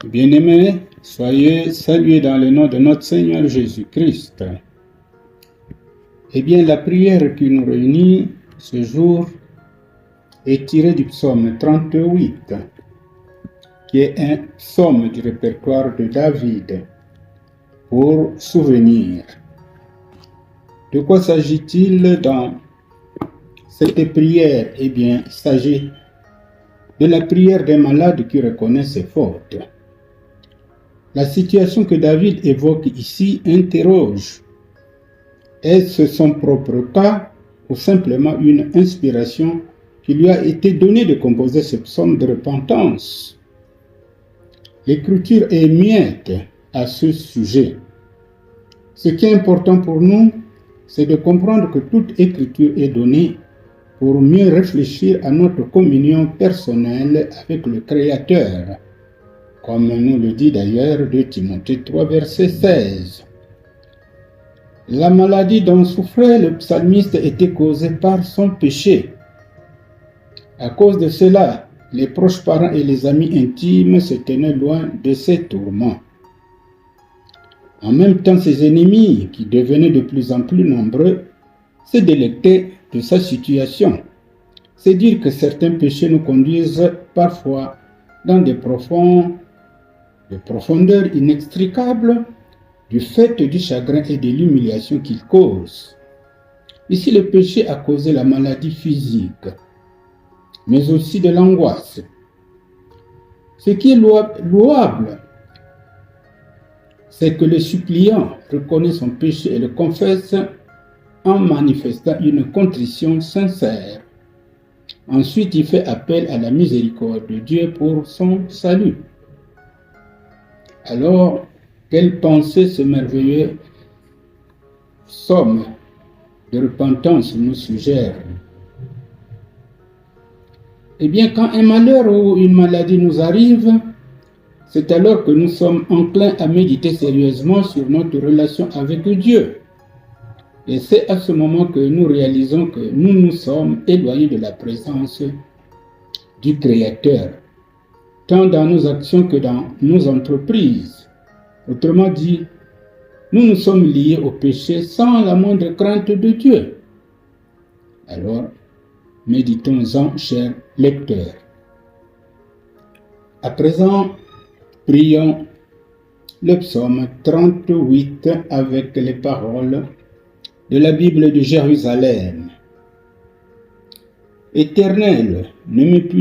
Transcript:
Bien-aimés, soyez salués dans le nom de notre Seigneur Jésus-Christ. Eh bien, la prière qui nous réunit ce jour est tirée du psaume 38, qui est un psaume du répertoire de David pour souvenir. De quoi s'agit-il dans cette prière? Eh bien, il s'agit de la prière des malades qui reconnaissent ses fautes. La situation que David évoque ici interroge. Est-ce son propre cas ou simplement une inspiration qui lui a été donnée de composer ce psaume de repentance? L'Écriture est muette à ce sujet. Ce qui est important pour nous, c'est de comprendre que toute Écriture est donnée pour mieux réfléchir à notre communion personnelle avec le Créateur, comme nous le dit d'ailleurs 2 Timothée 3, verset 16. La maladie dont souffrait le psalmiste était causée par son péché. À cause de cela, les proches parents et les amis intimes se tenaient loin de ses tourments. En même temps, ses ennemis, qui devenaient de plus en plus nombreux, se délectaient de sa situation. C'est dire que certains péchés nous conduisent parfois dans des profondeurs inextricables du fait du chagrin et de l'humiliation qu'ils causent. Ici, le péché a causé la maladie physique, mais aussi de l'angoisse. Ce qui est louable, c'est que le suppliant reconnaît son péché et le confesse en manifestant une contrition sincère. Ensuite, il fait appel à la miséricorde de Dieu pour son salut. Alors, quelle pensée ce merveilleux psaume de repentance nous suggère? Eh bien, quand un malheur ou une maladie nous arrive, c'est alors que nous sommes enclins à méditer sérieusement sur notre relation avec Dieu. Et c'est à ce moment que nous réalisons que nous nous sommes éloignés de la présence du Créateur, tant dans nos actions que dans nos entreprises. Autrement dit, nous nous sommes liés au péché sans la moindre crainte de Dieu. Alors, méditons-en, chers lecteurs. À présent, prions le psaume 38 avec les paroles de la Bible de Jérusalem. Éternel, ne me punis